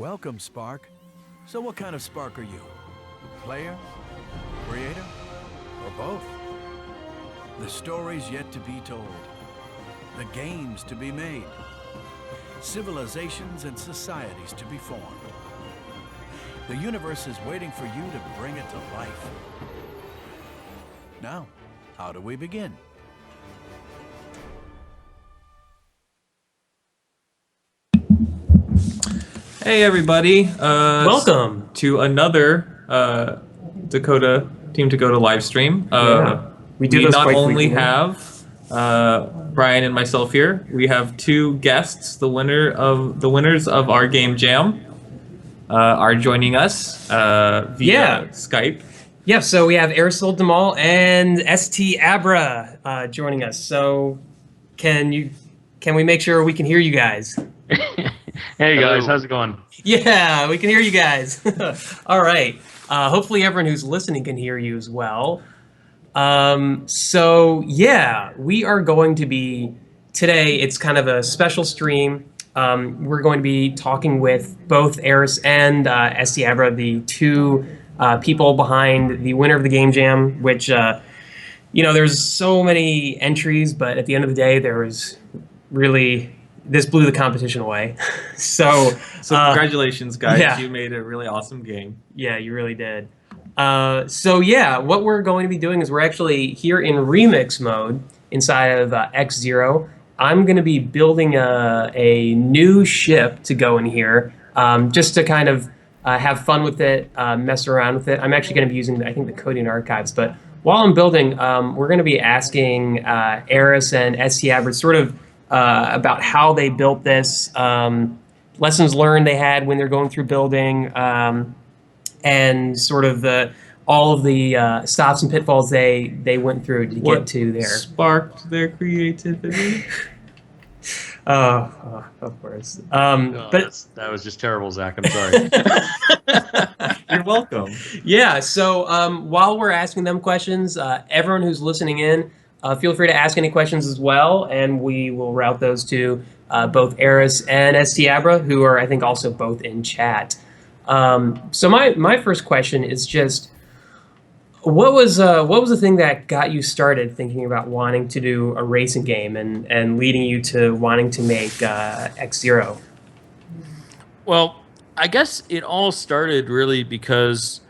Welcome, Spark. So what kind of Spark are you? Player? Creator? Or both? The stories yet to be told. The games to be made. Civilizations and societies to be formed. The universe is waiting for you to bring it to life. Now, how do we begin? Hey everybody! Welcome to another Team Dakota live stream. We do this not quite only frequently. have Brian and myself here. We have two guests. The winners of our game jam are joining us via Skype. Yeah, so we have Aerosol Demal and ST Abra joining us. So can we make sure we can hear you guys? Hey guys, how's it going? Yeah, we can hear you guys. All right. Hopefully everyone who's listening can hear you as well. So yeah, we are going to be, today it's kind of a special stream. We're going to be talking with both Eris and ST Abra, the two people behind the winner of the game jam, which, there's so many entries, but at the end of the day, there was really, this blew the competition away. So Congratulations, guys. yeah. You made a really awesome game. Yeah, you really did. So yeah, what we're going to be doing is we're actually here in remix mode inside of X0. I'm going to be building a new ship to go in here, just to kind of have fun with it, mess around with it. I'm actually going to be using, I think, the coding archives. But while I'm building, we're going to be asking Eris and ST Abra sort of about how they built this, lessons learned they had when they're going through building, and sort of all of the stops and pitfalls they went through to get to there. Sparked their creativity. Of course. But that was just terrible, Zach. I'm sorry. You're welcome. yeah, so while we're asking them questions, everyone who's listening in, feel free to ask any questions as well, and we will route those to both Eris and ST Abra, who are, I think, also both in chat. So my first question is just, what was the thing that got you started thinking about wanting to do a racing game and leading you to wanting to make X0? Well, I guess it all started really because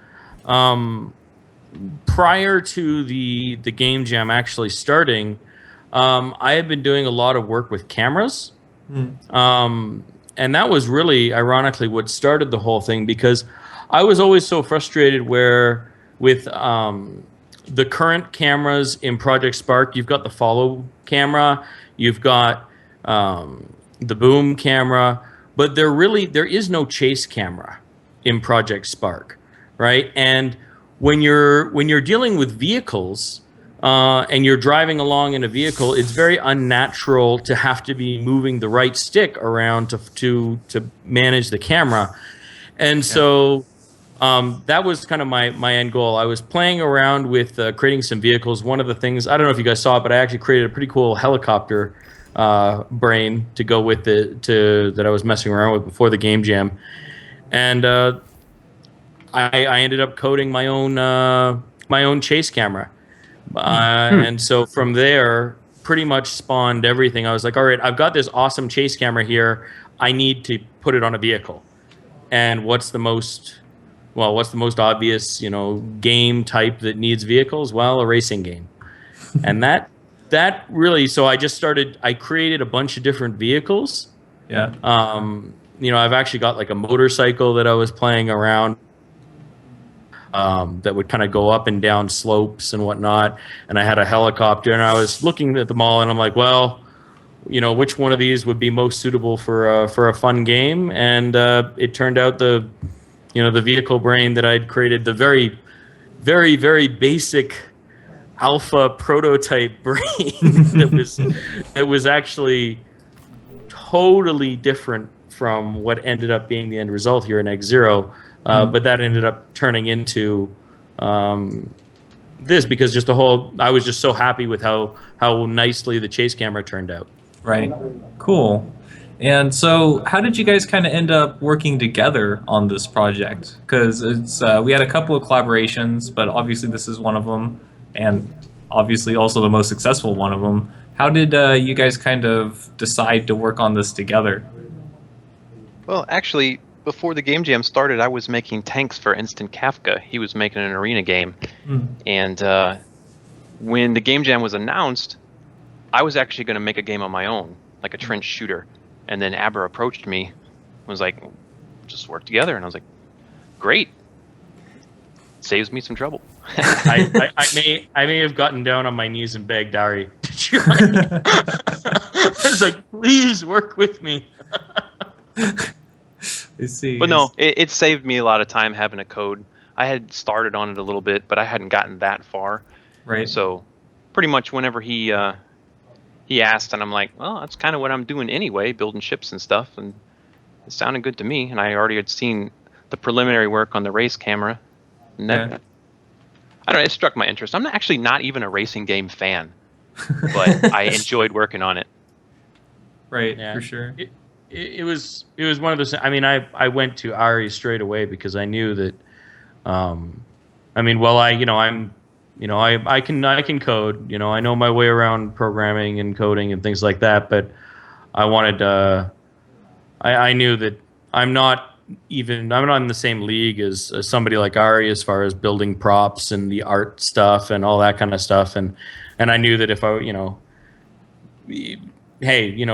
prior to the game jam actually starting, I had been doing a lot of work with cameras. And that was really, ironically, what started the whole thing, because I was always so frustrated with the current cameras in Project Spark. You've got the follow camera, you've got the boom camera, but there is no chase camera in Project Spark, right? And when you're dealing with vehicles, and you're driving along in a vehicle, it's very unnatural to have to be moving the right stick around to manage the camera. And so that was kind of my end goal. I was playing around with creating some vehicles. One of the things, I don't know if you guys saw it, but I actually created a pretty cool helicopter brain to go with it, that I was messing around with before the game jam. And I ended up coding my own chase camera. And so from there, pretty much spawned everything. I was like, all right, I've got this awesome chase camera here. I need to put it on a vehicle. And what's the most obvious, game type that needs vehicles? Well, a racing game. And that really, so I created a bunch of different vehicles. Yeah. I've actually got like a motorcycle that I was playing around, that would kind of go up and down slopes and whatnot. And I had a helicopter, and I was looking at them all, and I'm like, well, which one of these would be most suitable for a fun game? And it turned out the vehicle brain that I'd created, the very, very, very basic alpha prototype brain that was actually totally different from what ended up being the end result here in X0. But that ended up turning into this, because I was just so happy with how nicely the chase camera turned out. Right. Cool. And so, how did you guys kind of end up working together on this project? Because it's we had a couple of collaborations, but obviously this is one of them, and obviously also the most successful one of them. How did you guys kind of decide to work on this together? Well, actually, before the Game Jam started, I was making tanks for Instant Kafka. He was making an arena game. And when the Game Jam was announced, I was actually going to make a game on my own, like a trench shooter. And then Aber approached me, was like, just work together. And I was like, great. Saves me some trouble. I may have gotten down on my knees and begged Ari. I was like, please work with me. I see. But no, it saved me a lot of time having a code. I had started on it a little bit, but I hadn't gotten that far. Right. So pretty much whenever he asked, and I'm like, well, that's kind of what I'm doing anyway, building ships and stuff, and it sounded good to me. And I already had seen the preliminary work on the race camera, and that, I don't know, it struck my interest. I'm actually not even a racing game fan, but I enjoyed working on it. Right, Yeah. for sure. It was one of those. I mean, I went to Ari straight away because I knew that. I mean, well, I can code. You know, I know my way around programming and coding and things like that. But I wanted. I knew that I'm not in the same league as somebody like Ari as far as building props and the art stuff and all that kind of stuff. And I knew that if I, hey,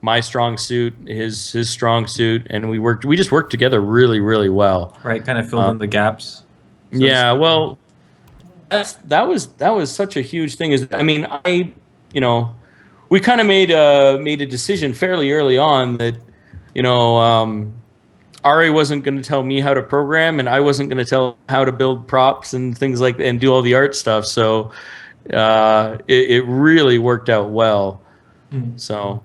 my strong suit, his strong suit, and we just worked together really, really well. Right, kind of filled in the gaps. Yeah, well, that was such a huge thing. I mean, we kind of made a decision fairly early on that, Ari wasn't going to tell me how to program, and I wasn't going to tell how to build props and things like that, and do all the art stuff. So it really worked out well. So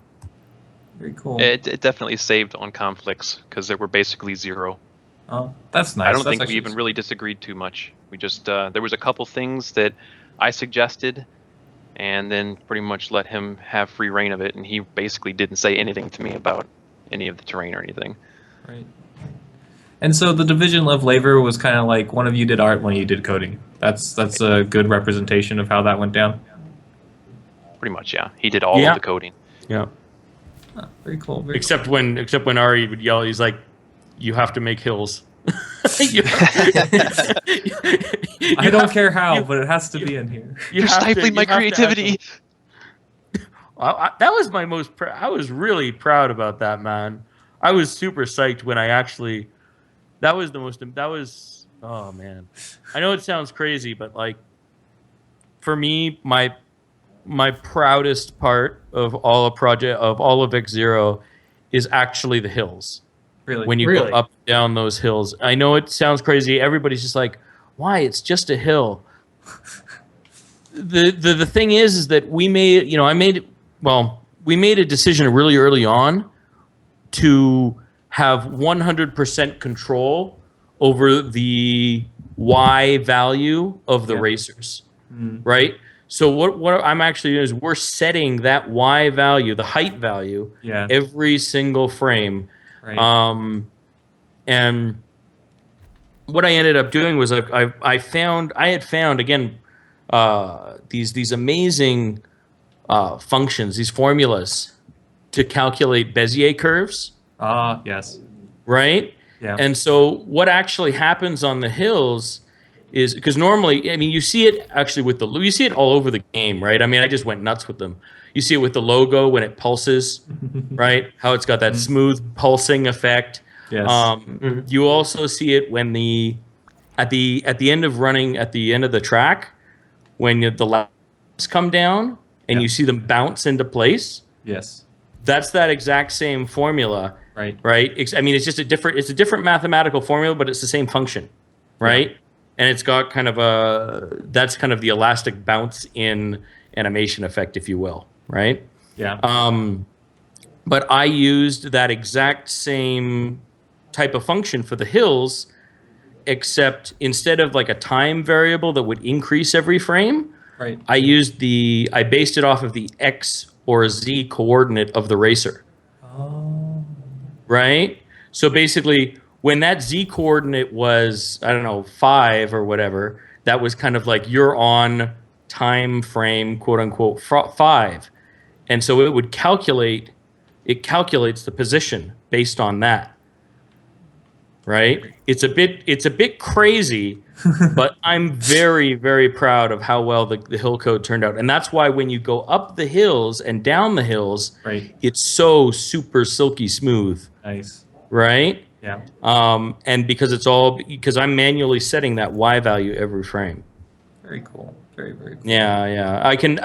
very cool. It definitely saved on conflicts because there were basically zero. Oh, that's nice. I don't That's think we actually even really disagreed too much. We just there was a couple things that I suggested, and then pretty much let him have free reign of it, and he basically didn't say anything to me about any of the terrain or anything. Right. And so the division of labor was kind of like one of you did art, one of you did coding. That's a good representation of how that went down. Pretty much, yeah. He did all of the coding. yeah. Oh, very cool. Very Except when Ari would yell, he's like, "You have to make hills." I don't care how, but it has to be in here. You're stifling my creativity. That was my most. I was really proud about that, man. I was super psyched when I actually. That was the most. That was. Oh man, I know it sounds crazy, but like, for me, my proudest part of all of X-Zero is actually the hills. Really? When you go up and down those hills. I know it sounds crazy. Everybody's just like, why? It's just a hill. The thing is that we made a decision really early on to have 100% control over the Y value of the racers, right? So what I'm actually doing is we're setting that Y value, the height value, every single frame. Right. And what I ended up doing was I had found again these amazing functions, these formulas to calculate Bezier curves. Ah, yes. Right? Yeah. And so what actually happens on the hills is, because normally, I mean, you see it actually with you see it all over the game, right? I mean, I just went nuts with them. You see it with the logo when it pulses, right? How it's got that smooth pulsing effect. Yes. You also see it when at the end of the track, when the laps come down and you see them bounce into place. Yes. That's that exact same formula. Right. Right. I mean, it's a different mathematical formula, but it's the same function, right? Yeah. And it's got kind of that's kind of the elastic bounce in animation effect, if you will, right? Yeah. But I used that exact same type of function for the hills, except instead of like a time variable that would increase every frame, right, I based it off of the X or Z coordinate of the racer. Oh. right? So basically, when that Z coordinate was, I don't know, 5 or whatever, that was kind of like you're on time frame, quote unquote, 5. And so it calculates the position based on that, right? It's a bit crazy, but I'm very, very proud of how well the hill code turned out. And that's why when you go up the hills and down the hills, Right. it's so super silky smooth, Nice. right? Yeah. And because I'm manually setting that Y value every frame. Very cool. Very, very cool. Yeah. I created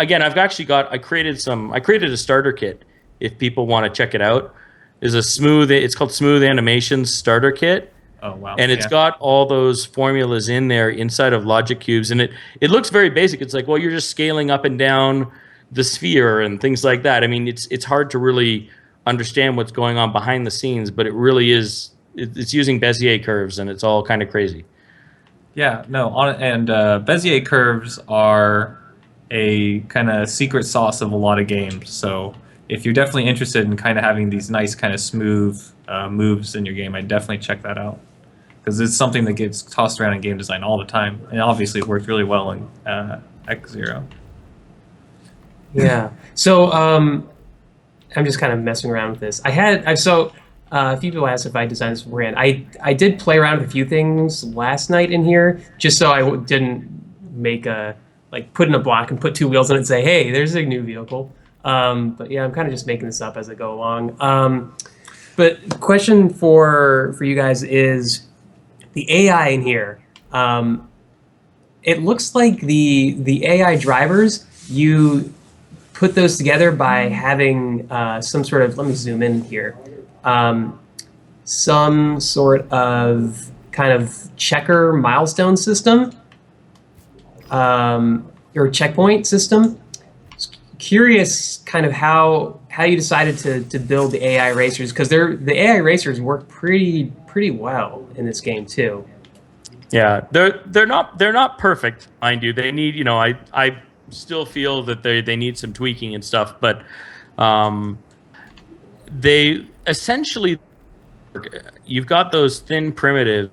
a starter kit if people want to check it out. It's called Smooth Animations Starter Kit. Oh, wow. And it's got all those formulas in there inside of logic cubes, and it looks very basic. It's like, well, you're just scaling up and down the sphere and things like that. I mean, it's hard to really understand what's going on behind the scenes, but it really is. It's using Bezier curves, and it's all kind of crazy. Yeah, no, Bezier curves are a kind of secret sauce of a lot of games. So if you're definitely interested in kind of having these nice kind of smooth moves in your game, I'd definitely check that out. Because it's something that gets tossed around in game design all the time. And obviously it worked really well in X0. Yeah. So I'm just kind of messing around with this. A few people asked if I designed this beforehand. I did play around with a few things last night in here, just so I didn't make put in a block and put 2 wheels on it and say, hey, there's a new vehicle. But yeah, I'm kind of just making this up as I go along. But the question for you guys is the AI in here. It looks like the AI drivers, you put those together by having some sort of, let me zoom in here, some sort of kind of checker milestone system or checkpoint system. Curious kind of how you decided to build the AI racers, because the AI racers work pretty well in this game too. Yeah, they're not perfect, mind you. They need, I still feel that they need some tweaking and stuff, but they essentially, you've got those thin primitives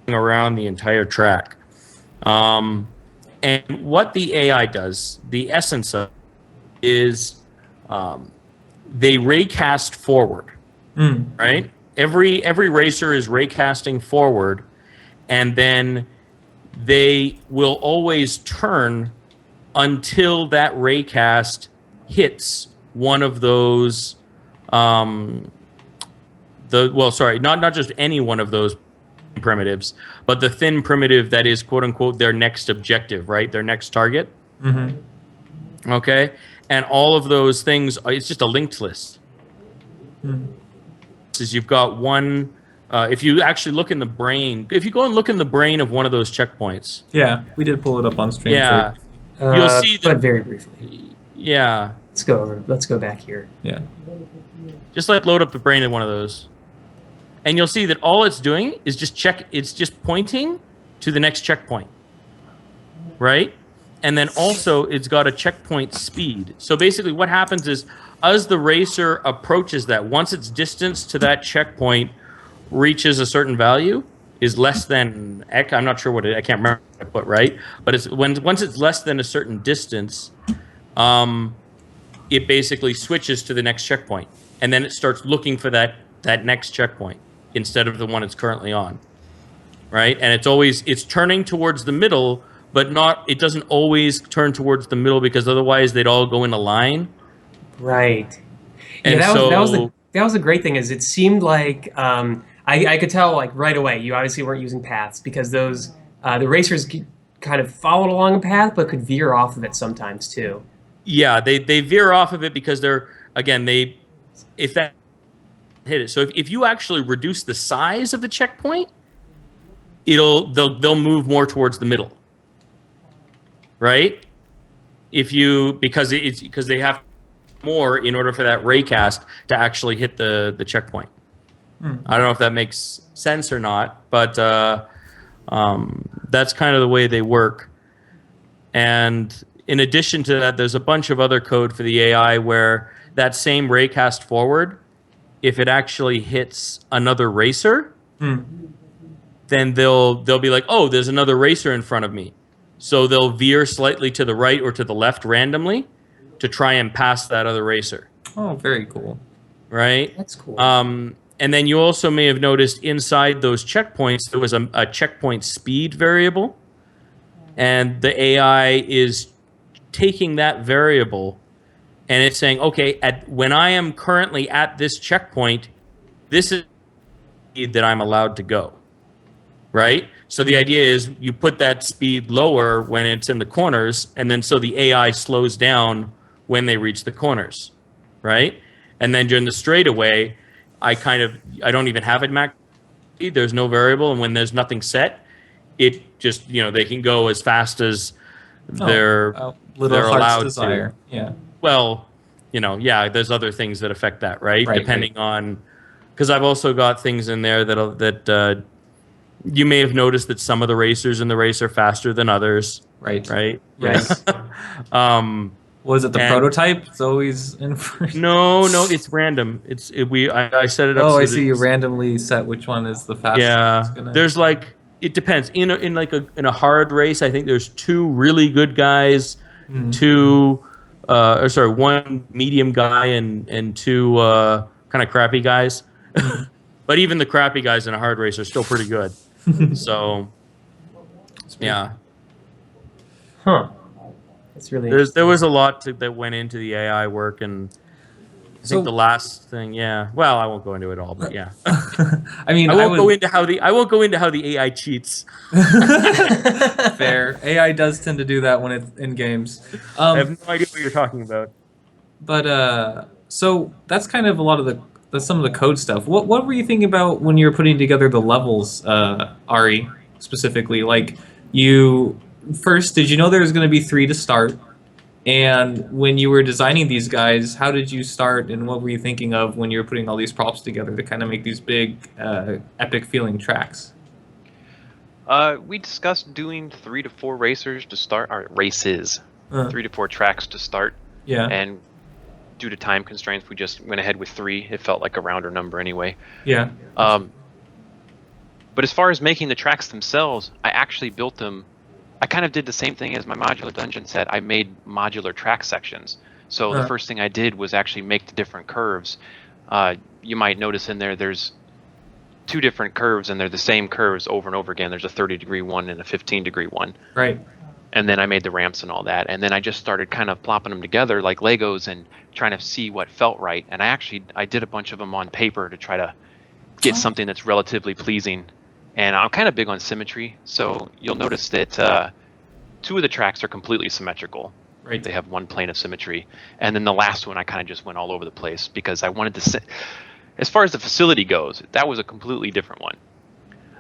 around the entire track. And what the AI does, the essence of is they raycast forward, right? Every racer is raycasting forward, and then they will always turn until that raycast hits one of those not just any one of those primitives, but the thin primitive that is quote unquote their next objective, right? Their next target. Mm-hmm. Okay. And all of those things, it's just a linked list. Is you've got one, if you actually look in the brain, if you go and look in the brain of one of those checkpoints. Yeah, we did pull it up on stream. Yeah. You'll see that. But very briefly. Yeah. Let's go back here. Yeah. Just load up the brain of one of those. And you'll see that all it's doing is it's just pointing to the next checkpoint. Right? And then also it's got a checkpoint speed. So basically what happens is as the racer approaches that, once its distance to that checkpoint reaches a certain value, is less than X, I'm not sure what I can't remember what I put, right? But once it's less than a certain distance, it basically switches to the next checkpoint. And then it starts looking for that next checkpoint instead of the one it's currently on. Right? And it's turning towards the middle, but it doesn't always turn towards the middle, because otherwise they'd all go in a line. Right. And yeah, that was the great thing, is it seemed like I could tell right away you obviously weren't using paths, because those the racers kind of followed along a path but could veer off of it sometimes too. Yeah, they veer off of it because if that hit it. So if you actually reduce the size of the checkpoint, they'll move more towards the middle. Right? Because they have more in order for that raycast to actually hit the checkpoint. I don't know if that makes sense or not, but that's kind of the way they work. And in addition to that, there's a bunch of other code for the AI where that same raycast forward if it actually hits another racer, then they'll be like, oh, there's another racer in front of me. So they'll veer slightly to the right or to the left randomly to try and pass that other racer. Oh, very cool. Right? That's cool. And then you also may have noticed inside those checkpoints, there was a checkpoint speed variable. And the AI is taking that variable and it's saying, okay, when I am currently at this checkpoint, this is the speed that I'm allowed to go. Right? So the idea is you put that speed lower when it's in the corners, and then so the AI slows down when they reach the corners. Right? And then during the straightaway, I don't even have it max. There's no variable, and when there's nothing set, it just, they can go as fast as they're little allowed heart's desire. to. Yeah. Well, there's other things that affect that, right? Right, Depending on, because I've also got things in there that you may have noticed that some of the racers in the race are faster than others. Right. Right. Yes. Was it the prototype? It's always in first. No, it's random. I set it up. Oh, so I that see. You randomly set which one is the fastest. Yeah, there's it depends. In a hard race, I think there's 2 really good guys, 1 medium guy and 2 kind of crappy guys. But even the crappy guys in a hard race are still pretty good. So, yeah. Huh. That's really There was a lot that went into the AI work, and I think the last thing, yeah. Well, I won't go into it all, but yeah. I mean, I won't go into how the AI cheats. Fair. AI does tend to do that when it's in games. I have no idea what you're talking about. But so that's kind of a lot of some of the code stuff. What were you thinking about when you were putting together the levels, Ari, specifically? Like, did you know there was going to be 3 to start? And when you were designing these guys, how did you start, and what were you thinking of when you were putting all these props together to kind of make these big, epic feeling tracks? We discussed doing 3 to 4 racers to start, or races, 3 to 4 tracks to start. Yeah. And due to time constraints, we just went ahead with 3. It felt like a rounder number anyway. Yeah. But as far as making the tracks themselves, I actually built them. I kind of did the same thing as my modular dungeon set. I made modular track sections. So the first thing I did was actually make the different curves. You might notice in there's 2 different curves, and they're the same curves over and over again. There's a 30-degree one and a 15-degree one. Right. And then I made the ramps and all that. And then I just started kind of plopping them together like Legos and trying to see what felt right. And I did a bunch of them on paper to try to get something that's relatively pleasing. And I'm kind of big on symmetry. So you'll notice that 2 of the tracks are completely symmetrical. Right. They have 1 plane of symmetry. And then the last one, I kind of just went all over the place because I wanted to as far as the facility goes, that was a completely different one.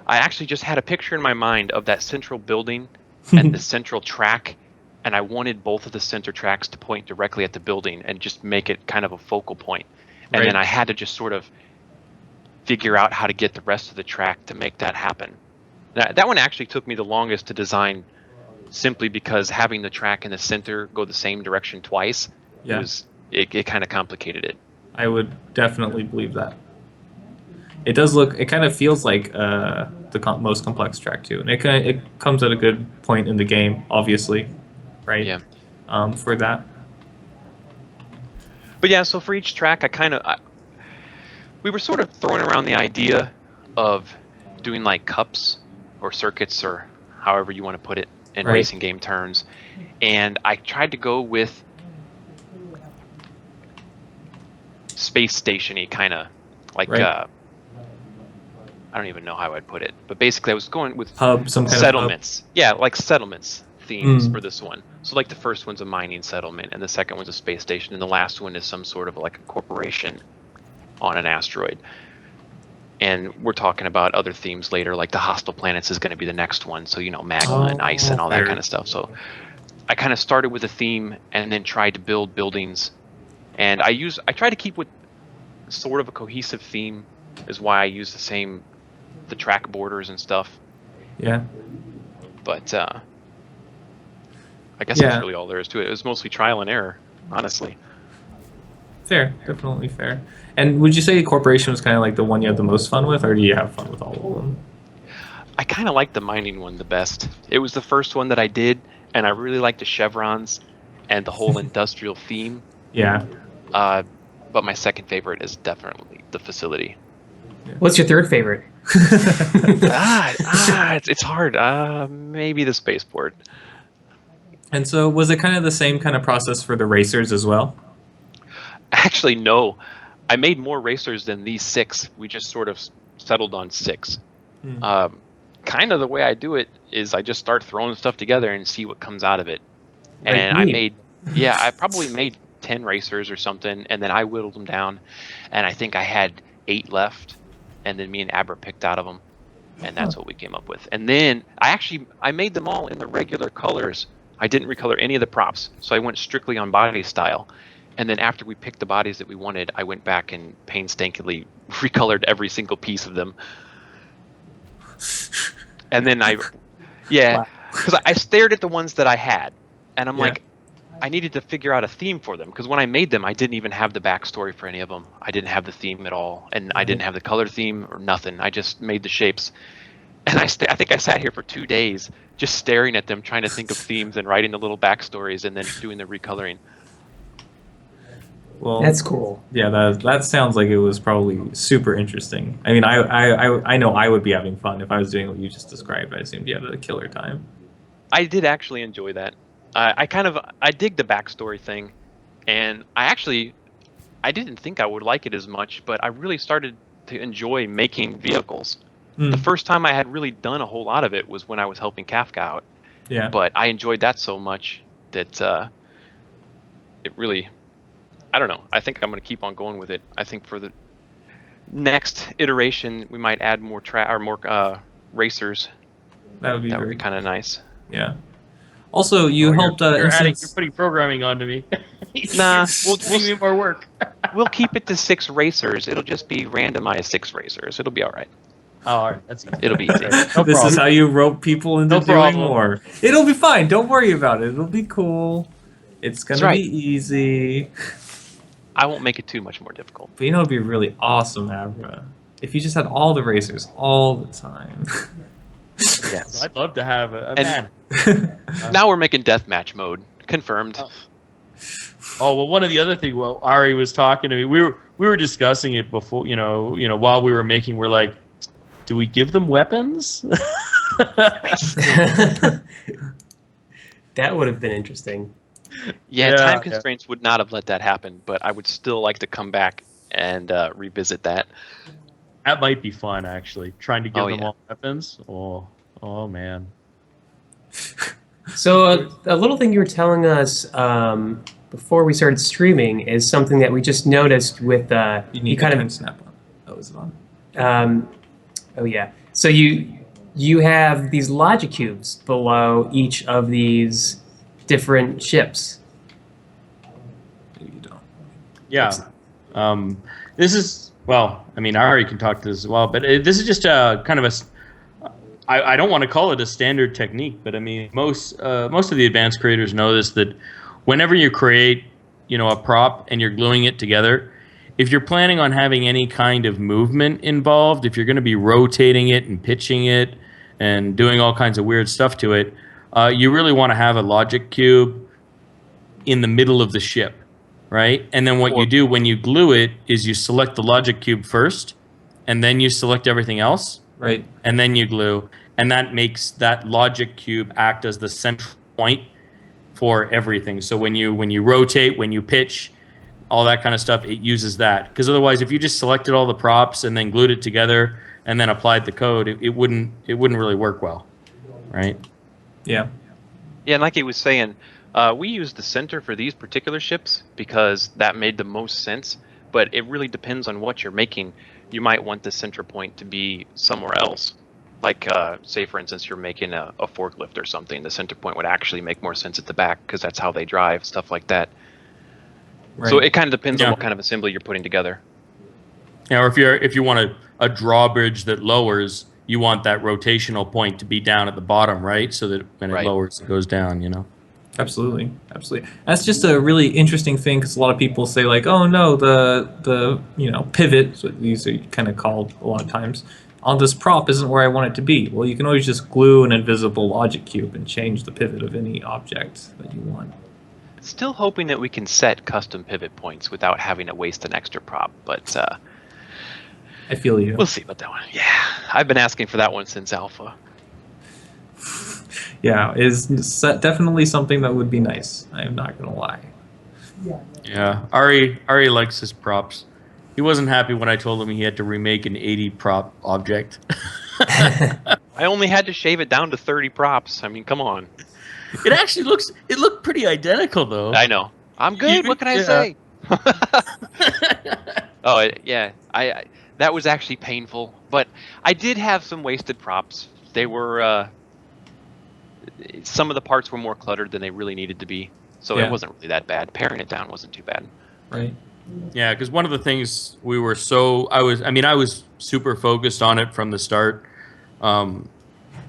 I actually just had a picture in my mind of that central building and the central track, and I wanted both of the center tracks to point directly at the building and just make it kind of a focal point. And then I had to just sort of figure out how to get the rest of the track to make that happen. That one actually took me the longest to design, simply because having the track in the center go the same direction twice, it kind of complicated it. I would definitely believe that. It kind of feels like the most complex track too, and it comes at a good point in the game, obviously, right? Yeah. For that. But yeah, so for each track, we were sort of throwing around the idea of doing like cups or circuits or however you want to put it in racing game terms, and I tried to go with space station-y kind of like I don't even know how I'd put it, but basically I was going with some kind settlements. Of hub. Yeah, like settlements themes for this one. So like the first one's a mining settlement, and the second one's a space station, and the last one is some sort of like a corporation on an asteroid. And we're talking about other themes later, like the hostile planets is going to be the next one. So, magma and ice and all that kind of stuff. So I kind of started with a theme and then tried to build buildings. And I tried to keep with sort of a cohesive theme, is why I use the track borders and stuff. Yeah. But I guess that's really all there is to it. It was mostly trial and error, honestly. Fair, definitely fair. And would you say Corporation was kind of like the one you had the most fun with, or do you have fun with all of them? I kind of like the mining one the best. It was the first one that I did, and I really liked the chevrons and the whole industrial theme. Yeah. But my second favorite is definitely the facility. What's your third favorite? It's hard. Maybe the spaceport. And so was it kind of the same kind of process for the racers as well? Actually, no. I made more racers than these 6. We just sort of settled on 6. Kind of the way I do it is I just start throwing stuff together and see what comes out of it. And I probably made 10 racers or something, and then I whittled them down, and I think I had 8 left, and then me and Abra picked out of them, and that's what we came up with. And then I made them all in the regular colors. I didn't recolor any of the props, so I went strictly on body style. And then after we picked the bodies that we wanted, I went back and painstakingly recolored every single piece of them. And then because I stared at the ones that I had, and I'm like, I needed to figure out a theme for them, because when I made them, I didn't even have the backstory for any of them. I didn't have the theme at all, and I didn't have the color theme or nothing. I just made the shapes. And I think I sat here for 2 days just staring at them, trying to think of themes and writing the little backstories and then doing the recoloring. Well, That's cool. Yeah, that sounds like it was probably super interesting. I mean, I know I would be having fun if I was doing what you just described. I assumed you had a killer time. I did actually enjoy that. I dig the backstory thing, and I didn't think I would like it as much, but I really started to enjoy making vehicles. The first time I had really done a whole lot of it was when I was helping Kafka out. Yeah. But I enjoyed that so much that it really, I don't know. I think I'm going to keep on going with it. I think for the next iteration, we might add more racers. That would be kind of nice. Yeah. Also, you helped. You're putting programming onto me. Nah, we'll me more work. We'll keep it to 6 racers. It'll just be randomized 6 racers. It'll be all right. Oh, all right. That's easy. It'll be easy. This is how you rope people into doing problem. more. It'll be fine. Don't worry about it. It'll be cool. It's gonna right. be easy. I won't make it too much more difficult. But you know, it'd be really awesome, Abra, if you just had all the racers all the time. Yes. I'd love to have a And- man. Now we're making deathmatch mode. Confirmed. Oh well, one of the other things. Well, Ari was talking to me. We were discussing it before. While we were making, we're like, do we give them weapons? That would have been interesting. Yeah, Yeah, time yeah. constraints would not have let that happen, but I would still like to come back and revisit that. That might be fun, actually. Trying to give them yeah. all weapons. Oh man. So a little thing you were telling us before we started streaming is something that we just noticed with You need kind to of snap on. Oh, is it on? oh yeah. So you have these logic cubes below each of these different ships. Maybe you don't. Yeah. This is, well, I mean, Ari can talk to this as well, but this is just a kind of a, I don't want to call it a standard technique, but I mean, most of the advanced creators know this, that whenever you create, a prop and you're gluing it together, if you're planning on having any kind of movement involved, if you're going to be rotating it and pitching it and doing all kinds of weird stuff to it, you really want to have a logic cube in the middle of the ship, right? And then what you do when you glue it is you select the logic cube first, and then you select everything else, Right. and then you glue, and that makes that logic cube act as the central point for everything. So when you rotate, when you pitch, all that kind of stuff, it uses that. Because otherwise, if you just selected all the props and then glued it together and then applied the code, it wouldn't really work well, right? Yeah. Yeah, and like he was saying, we use the center for these particular ships because that made the most sense, but it really depends on what you're making. You might want the center point to be somewhere else. Like, say, for instance, you're making a forklift or something. The center point would actually make more sense at the back because that's how they drive, stuff like that. Right. So it kind of depends Yeah. on what kind of assembly you're putting together. Yeah, or if you want a drawbridge that lowers, you want that rotational point to be down at the bottom, right? So that when Right. it lowers, it goes down, Absolutely, absolutely. That's just a really interesting thing because a lot of people say like, "Oh no, the pivot," so these are kind of called a lot of times, on this prop isn't where I want it to be. Well, you can always just glue an invisible logic cube and change the pivot of any object that you want. Still hoping that we can set custom pivot points without having to waste an extra prop, but I feel you. we'll see about that one. Yeah, I've been asking for that one since alpha. Yeah, is definitely something that would be nice. I am not gonna lie. Yeah, Ari likes his props. He wasn't happy when I told him he had to remake an 80 prop object. I only had to shave it down to 30 props. I mean, come on. It looked pretty identical though. I know. I'm good. What can I say? Oh, yeah. I that was actually painful, but I did have some wasted props. They were some of the parts were more cluttered than they really needed to be, so Yeah. it wasn't really that bad. Paring it down wasn't too bad. Right. Yeah, because one of the things I was super focused on it from the start.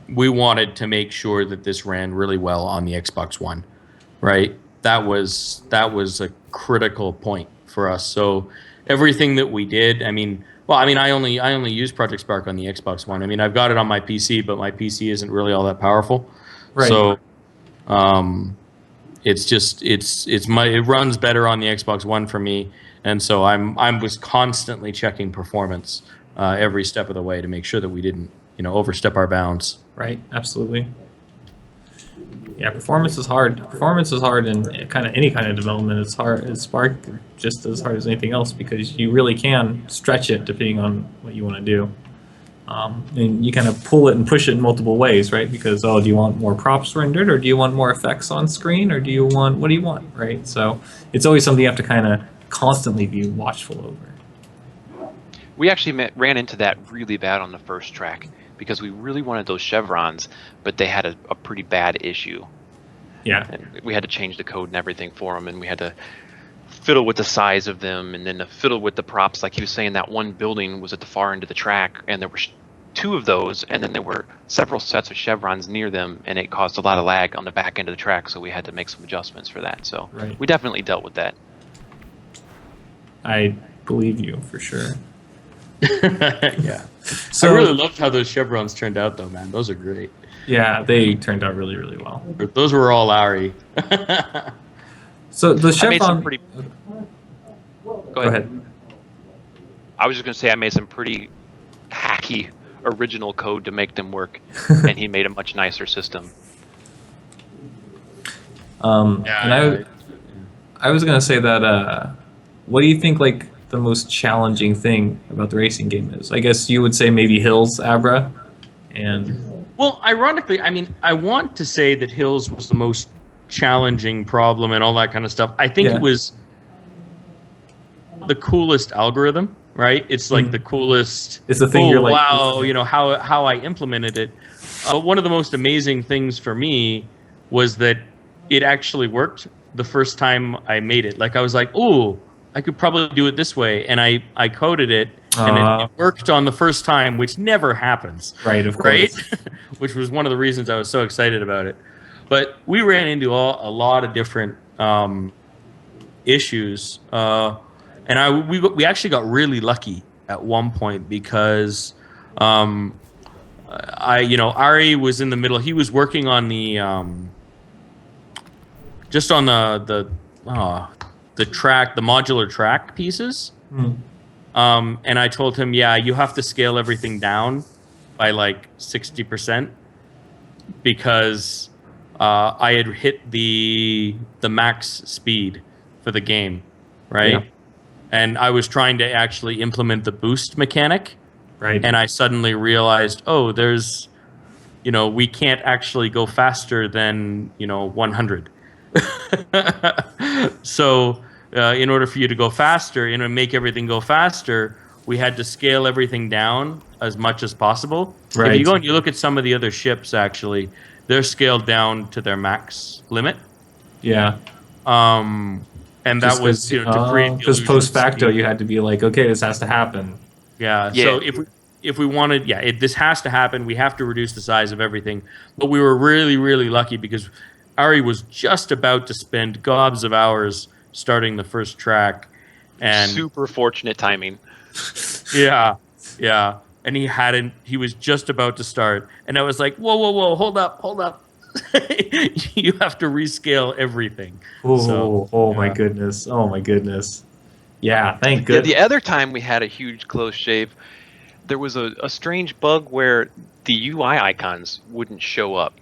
We wanted to make sure that this ran really well on the Xbox One, right? That was a critical point for us. So everything that we did, I only use Project Spark on the Xbox One. I mean, I've got it on my PC, but my PC isn't really all that powerful. Right. So it runs better on the Xbox One for me, and so I was constantly checking performance every step of the way to make sure that we didn't overstep our bounds. Right. Absolutely. Yeah, performance is hard. Performance is hard in kind of any kind of development. It's hard. It's Spark just as hard as anything else because you really can stretch it depending on what you want to do. And you kind of pull it and push it in multiple ways, right? Because, do you want more props rendered, or do you want more effects on screen, or what do you want, right? So it's always something you have to kind of constantly be watchful over. We actually ran into that really bad on the first track because we really wanted those chevrons, but they had a pretty bad issue. Yeah. And we had to change the code and everything for them, and we had to fiddle with the size of them, and then to fiddle with the props. Like he was saying, that one building was at the far end of the track, and there were two of those, and then there were several sets of chevrons near them, and it caused a lot of lag on the back end of the track, so we had to make some adjustments for that. So Right. we definitely dealt with that. I believe you for sure. Yeah. So I really loved how those chevrons turned out, though, man. Those are great. yeah, they turned out really, really well. Those were all Ari. So the I made some chevron. pretty. Go ahead. I was just going to say I made some pretty hacky original code to make them work, and he made a much nicer system. And I was gonna say that. What do you think like the most challenging thing about the racing game is? I guess you would say maybe Hills, Abra, and Well, ironically, I want to say that Hills was the most challenging problem and all that kind of stuff. I think Yeah. it was the coolest algorithm, right? It's like the coolest. It's the thing you're like, wow, how I implemented it. One of the most amazing things for me was that it actually worked the first time I made it. Like I was like, oh, I could probably do it this way, and I coded it, and it worked on the first time, which never happens. right, of Right, course. which was one of the reasons I was so excited about it. But we ran into a lot of different issues, and we actually got really lucky at one point because Ari was in the middle. He was working on the just on the track, the modular track pieces. And I told him, yeah, you have to scale everything down by like 60% because I had hit the max speed for the game, right? Yeah. And I was trying to actually implement the boost mechanic, Right. and I suddenly realized, oh, there's, we can't actually go faster than 100. So in order for you to go faster and make everything go faster, we had to scale everything down as much as possible. Right. If you go and you look at some of the other ships, actually, they're scaled down to their max limit. Yeah. And that was to create the because illusion post of facto speed. you had to be like, okay, this has to happen. Yeah. Yeah. So if we wanted, this has to happen. We have to reduce the size of everything. But we were really, really lucky because Ari was just about to spend gobs of hours starting the first track, and Super fortunate timing. yeah, and he hadn't. He was just about to start, and I was like, whoa, hold up. You have to rescale everything. Oh my goodness. Oh my goodness. Yeah, thank Yeah, goodness. the other time we had a huge close shave, there was a strange bug where the UI icons wouldn't show up.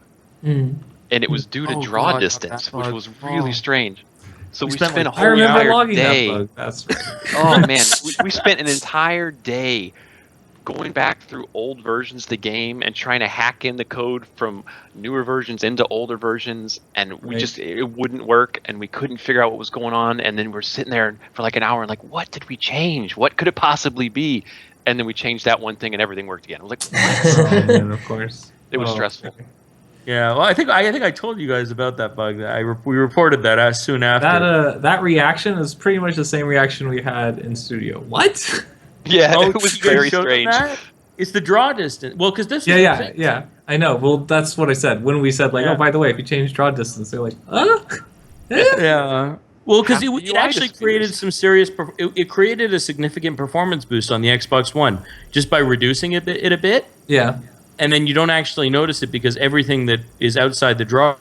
And it was due to Oh, draw God, distance, that which bug. was really Oh. strange. So we spent, spent like, a I whole remember entire logging day. that bug. That's Oh man, we spent an entire day going back through old versions of the game and trying to hack in the code from newer versions into older versions, and we Right. just it wouldn't work, and we couldn't figure out what was going on. And then we're sitting there for like an hour and like, what did we change? What could it possibly be? And then we changed that one thing and everything worked again. I was like, what? Oh, man, of course. It was Oh, stressful. Yeah, well, I think I told you guys about that bug. We reported that as soon after. That reaction is pretty much the same reaction we had in studio. What? Yeah, Oh, it was you guys very showed them strange. that? It's the draw distance. Well, because this. Yeah. I know. Well, that's what I said when we said like, Yeah. oh, by the way, if you change draw distance, they're like, huh? Yeah. Well, because Half the it UI actually disputes. created some serious. It created a significant performance boost on the Xbox One just by reducing it a bit, Yeah. and then you don't actually notice it because everything that is outside the draw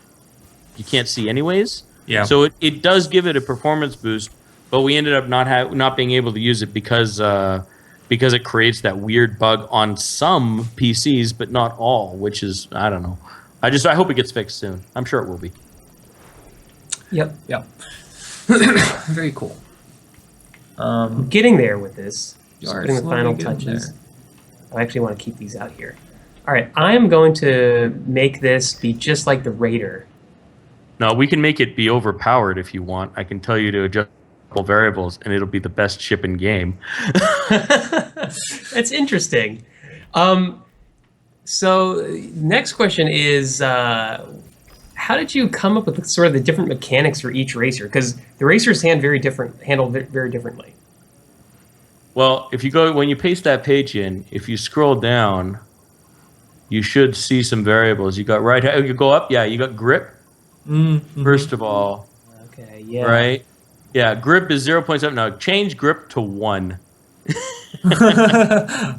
you can't see anyways. Yeah. So it does give it a performance boost, but we ended up not being able to use it because it creates that weird bug on some PCs, but not all, which is I don't know. I hope it gets fixed soon. I'm sure it will be. Yep. Very cool. Getting there with this. You Just are putting the slowly final getting touches. I actually want to keep these out here. All right, I am going to make this be just like the Raider. No, we can make it be overpowered if you want. I can tell you to adjust a couple variables, and it'll be the best ship in game. That's interesting. So next question is, how did you come up with sort of the different mechanics for each racer? Because the racers handle very differently. Well, when you paste that page in, if you scroll down, you should see some variables. You got you go up, yeah, you got grip. Mm-hmm. First of all, Okay, yeah. right? Yeah, grip is 0.7. Now change grip to 1.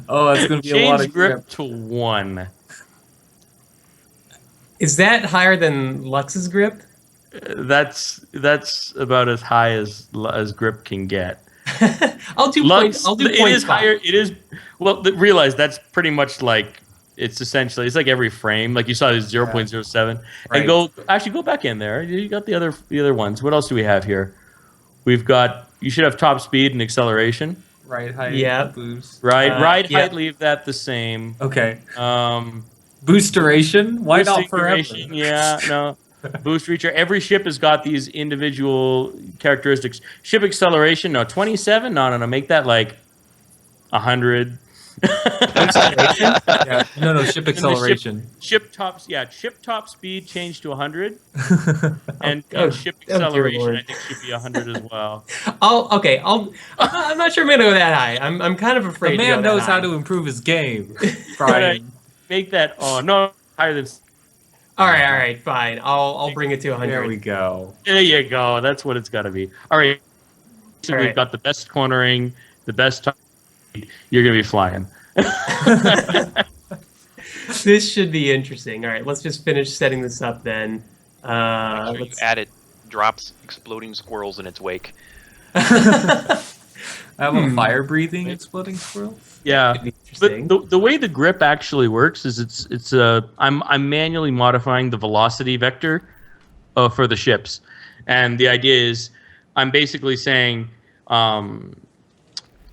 Oh, it's gonna be a lot Change of grip to 1. Is that higher than Lux's grip? That's about as high as grip can get. I'll do Lux, I'll do it 0.5. is higher. It is well. Realize that's pretty much like it's like every frame. Like you saw, is 0.07. Right. And go back in there. You got the other ones. What else do we have here? We've got. You should have top speed and acceleration. right height. Yeah. Boost. Ride yeah. height. Leave that the same. Okay. Um, Boost duration. Why not boosting forever? duration, yeah, no. Boost reacher. Every ship has got these individual characteristics. Ship acceleration, no. 27? No. Make that like 100. Yeah. No, ship And the acceleration. Ship top speed changed to 100. And Oh, ship oh, dear acceleration, Lord. I think, should be 100 as well. I'm not sure I'm gonna go that high. I'm kind of afraid. The to man go that knows how high. to improve his game. Brian. Make that, no, higher than. All right, fine. I'll bring it to 100. There we go. There you go. That's what it's got to be. All right. So All we've right. got the best cornering, the best top speed. You're going to be flying. This should be interesting. All right, let's just finish setting this up then. Make sure you Let's- added drops exploding squirrels in its wake. I have a fire-breathing exploding squirrel. Yeah. Could be interesting. But the way the grip actually works is I'm manually modifying the velocity vector for the ships, and the idea is I'm basically saying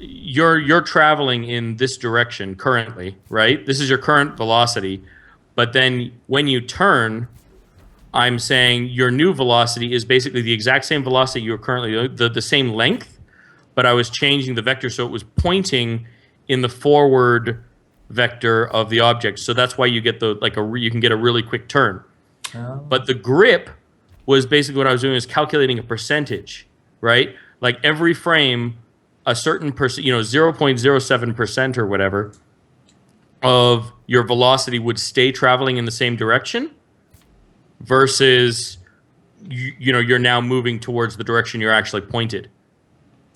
you're traveling in this direction currently, right? This is your current velocity, but then when you turn, I'm saying your new velocity is basically the exact same velocity you're currently the same length, but I was changing the vector so it was pointing in the forward vector of the object. So that's why you get you can get a really quick turn. Oh. But the grip was basically what I was doing is calculating a percentage, right? Like every frame, a certain percent, 0.07% or whatever of your velocity would stay traveling in the same direction versus you're now moving towards the direction you're actually pointed.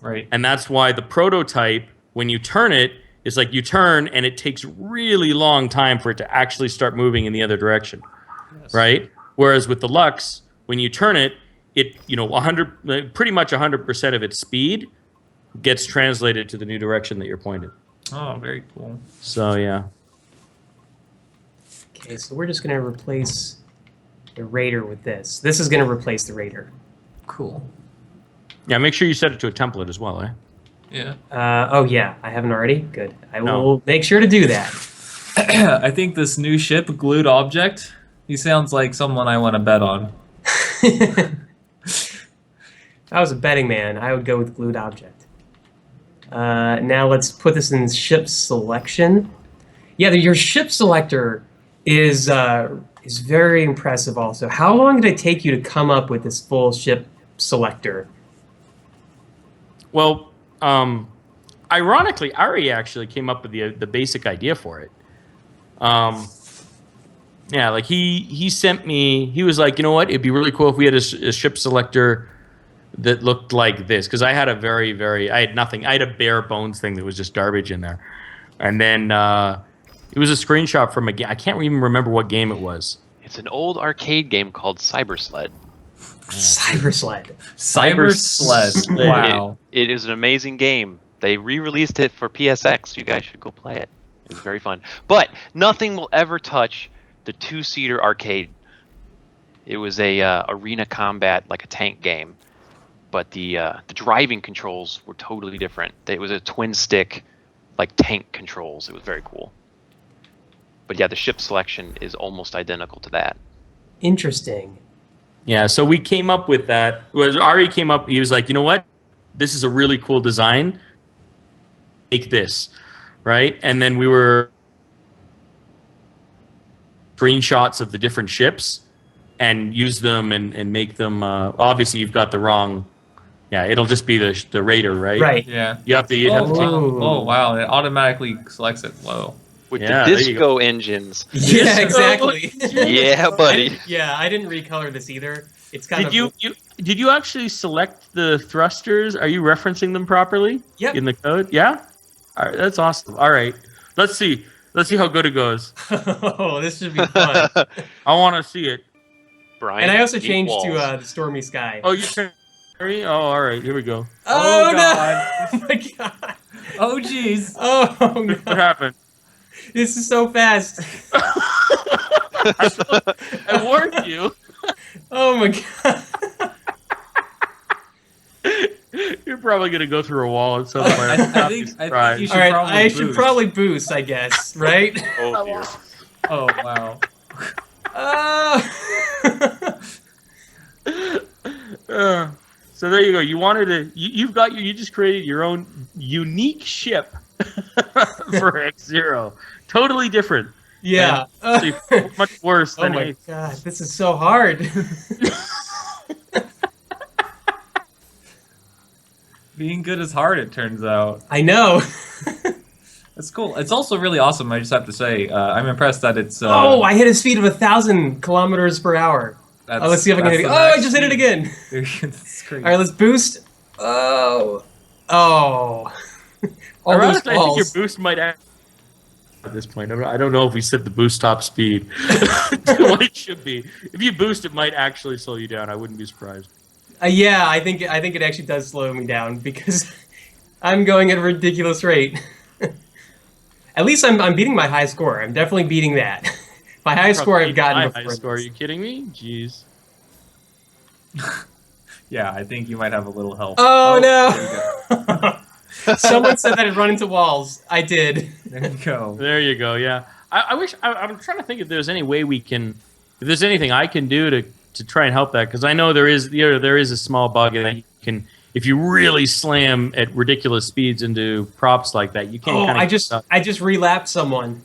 Right. And that's why the prototype, when you turn it, is like you turn and it takes really long time for it to actually start moving in the other direction. Yes. Right? Whereas with the Lux, when you turn it, 100, pretty much 100% of its speed gets translated to the new direction that you're pointed. Oh, very cool. So yeah. Okay, so we're just going to replace the Raider with this. This is going to replace the Raider. Cool. Yeah, make sure you set it to a template as well, eh? Yeah. Oh, yeah, I haven't already? Good. I No. will make sure to do that. I think this new ship, Glued Object, he sounds like someone I want to bet on. If I was a betting man, I would go with Glued Object. Now let's put this in ship selection. Yeah, your ship selector is very impressive also. How long did it take you to come up with this full ship selector? Well, ironically, Ari actually came up with the basic idea for it. Yeah, like he sent me. He was like, you know what? It'd be really cool if we had a ship selector that looked like this, because I had a I had nothing. I had a bare bones thing that was just garbage in there, and then it was a screenshot from a game. I can't even remember what game it was. It's an old arcade game called Cyber Sled. Cyber Sled. Cyber Sled. Wow. It is an amazing game. They re-released it for PSX. You guys should go play it. It's very fun. But nothing will ever touch the two-seater arcade. It was a arena combat, like a tank game, but the driving controls were totally different. It was a twin stick, like tank controls. It was very cool. But yeah, the ship selection is almost identical to that. Interesting. Yeah, so we came up with that. Ari came up. He was like, you know what? This is a really cool design. Make this, right? And then we were screenshots of the different ships and use them and make them. Obviously, you've got the wrong. Yeah, it'll just be the Raider, right? Right. Yeah. You have to. You'd have to take, Oh, wow. It automatically selects it low. With Yeah, the there you disco engines. Yeah, exactly. Yeah, buddy. Yeah, I didn't recolor this either. It's kind Did you actually select the thrusters? Are you referencing them properly? Yep. In the code? Yeah. All right, that's awesome. All right, let's see how good it goes. Oh, this should be fun. I want to see it. Brian. And I also deep changed walls. to the Stormy Sky. Oh, you turned. Oh, all right. Here we go. Oh, Oh, no! God. Oh my god! Oh, jeez. Oh What no! happened? This is so fast. I warned you. Oh my god! You're probably gonna go through a wall at some point. I think you should All right, probably I should boost. probably boost, I guess, right? Oh dear. Oh, wow. So there you go. You wanted to. You just created your own unique ship for X0. Totally different. Yeah. Actually, much worse Oh than my Ace. god, this is so hard. Being good is hard, it turns out. I know. It's cool. It's also really awesome, I just have to say. I'm impressed that it's... Oh, I hit a speed of 1,000 kilometers per hour. that's- Let's see if I can that's hit it. the Oh, I max just hit it speed. again. That's great. All right, let's boost. Oh. Oh. All those Ironically, I think your balls. boost might at this point. I don't know if we set the boost top speed to what it should be. If you boost, it might actually slow you down. I wouldn't be surprised. Yeah, I think it actually does slow me down because I'm going at a ridiculous rate. At least I'm beating my high score. I'm definitely beating that. My high score I've gotten My before. high score. Are this. you kidding me? Jeez. Yeah, I think you might have a little help. Oh, there you no! Someone said that I'd run into walls. I did. There you go. There you go. Yeah. I wish. I'm trying to think if there's any way we can. If there's anything I can do to try and help that, because I know there is a small bug that you can. If you really slam at ridiculous speeds into props like that, you can. Oh, kinda I get just stuck. relapsed someone.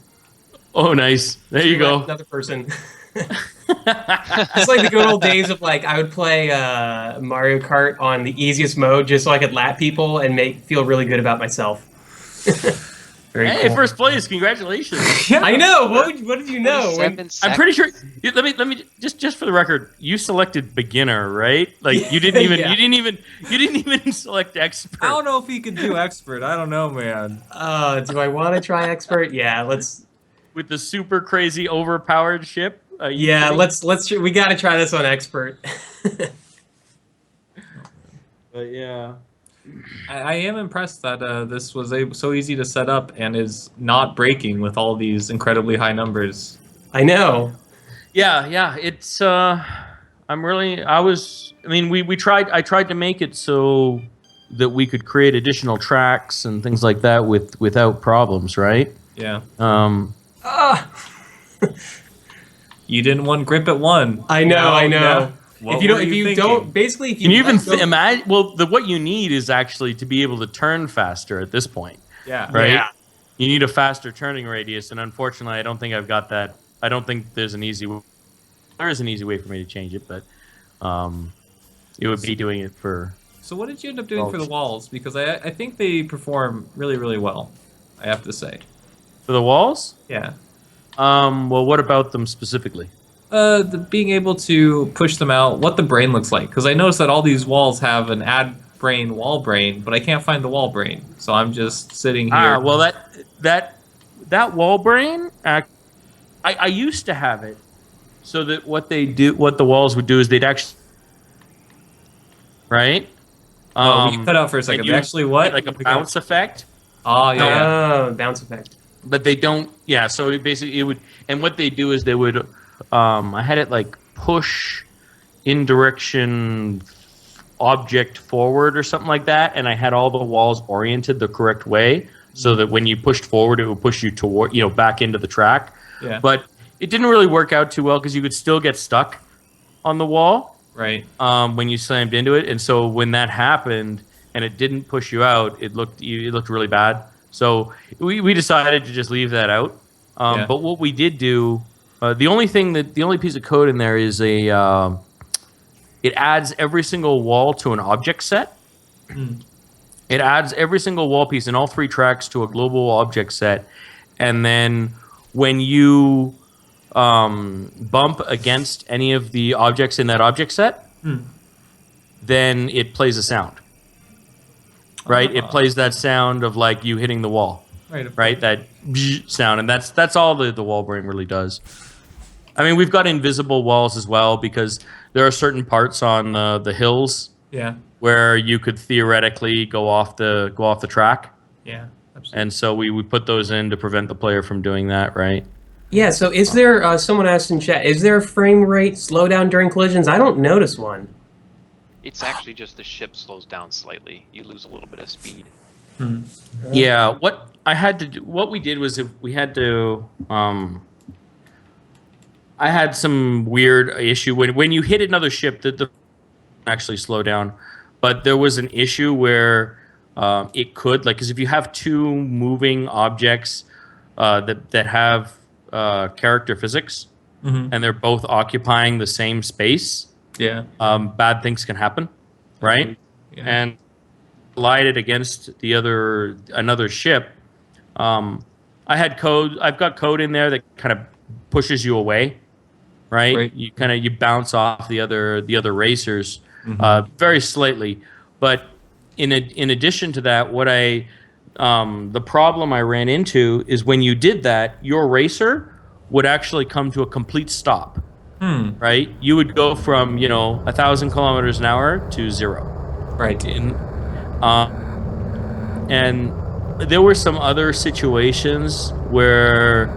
Oh, nice. There you go. Another person. It's like the good old days of like I would play Mario Kart on the easiest mode just so I could lap people and feel really good about myself. Very Hey, cool. first place! Congratulations. I know. What did you know? 27 I'm pretty sure. Let me just for the record. You selected beginner, right? Like you didn't even Yeah. you didn't even select expert. I don't know if he could do expert. I don't know, man. Do I want to try expert? Yeah, let's. With the super crazy overpowered ship. Are you Yeah, kidding? let's. We got to try this on expert. But yeah. I am impressed that this was so easy to set up and is not breaking with all these incredibly high numbers. I know. Yeah. It's I'm really. I mean, we tried. I tried to make it so that we could create additional tracks and things like that without problems, right? Yeah. Um. Ah, You didn't want grip at one. I know. Now- I know. now- what If you don't, were if you thinking? don't, basically, if you Can you even let go- imagine? Well, what you need is actually to be able to turn faster at this point, Yeah. right? Yeah. You need a faster turning radius, and unfortunately, I don't think I've got that. I don't think there's an easy. There is an easy way for me to change it, but it would be doing it for. So what did you end up doing for the walls? Because I think they perform really, really well, I have to say. For the walls? Yeah. Well, what about them specifically? Being able to push them out, what the brain looks like. Because I noticed that all these walls have an add brain, wall brain, but I can't find the wall brain. So I'm just sitting here. Well, that wall brain. I used to have it, so that what the walls would do is they'd actually, right? Oh, you cut out for a second. and you Actually, what? get like a bounce effect. Oh, yeah. Oh, bounce effect. But they don't. Yeah. So it would, and what they do is they would. I had it like push in direction object forward or something like that, and I had all the walls oriented the correct way, so that when you pushed forward, it would push you toward, back into the track. Yeah. But it didn't really work out too well because you could still get stuck on the wall Right. when you slammed into it, and so when that happened and it didn't push you out, it looked really bad. So we decided to just leave that out. Yeah. But what we did do, the only piece of code in there is it adds every single wall to an object set. It adds every single wall piece in all three tracks to a global object set, and then when you bump against any of the objects in that object set, then it plays a sound. Right? It plays that sound of like you hitting the wall. Right? That sound, and that's all the wall brain really does. I mean, we've got invisible walls as well because there are certain parts on the hills Yeah. where you could theoretically go off the track, Yeah. Absolutely. and so we put those in to prevent the player from doing that. Right? Yeah. So, is there? Someone asked in chat. Is there a frame rate slowdown during collisions? I don't notice one. It's actually just the ship slows down slightly. You lose a little bit of speed. Yeah. What we did was we had to. I had some weird issue when you hit another ship that the actually slow down, but there was an issue where it could, like, because if you have two moving objects that have character physics and they're both occupying the same space, Yeah. bad things can happen, right? Yeah. And collided against another ship. I've got code in there that kind of pushes you away, right? Right. You bounce off the other racers very slightly. But in addition to that, the problem I ran into is when you did that, your racer would actually come to a complete stop. Right? You would go from 1,000 kilometers an hour to 0. Right. And there were some other situations where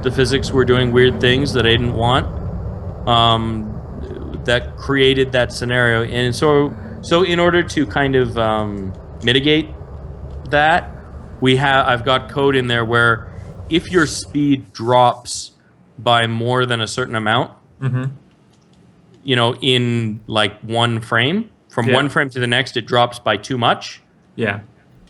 the physics were doing weird things that I didn't want, that created that scenario. And so in order to kind of mitigate that, I've got code in there where if your speed drops by more than a certain amount, in like one frame, from one frame to the next, it drops by too much. Yeah.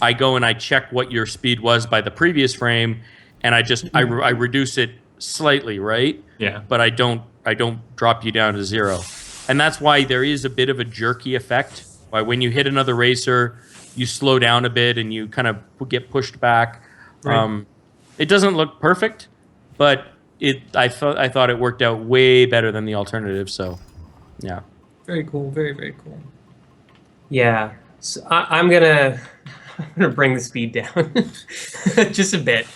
I go and I check what your speed was by the previous frame, and I reduce it slightly, right? Yeah. But I don't drop you down to 0, and that's why there is a bit of a jerky effect. Why when you hit another racer, you slow down a bit and you kind of get pushed back. Right. It doesn't look perfect, but I thought it worked out way better than the alternative. So, yeah. Very cool. Very, very cool. Yeah. So I'm gonna bring the speed down just a bit.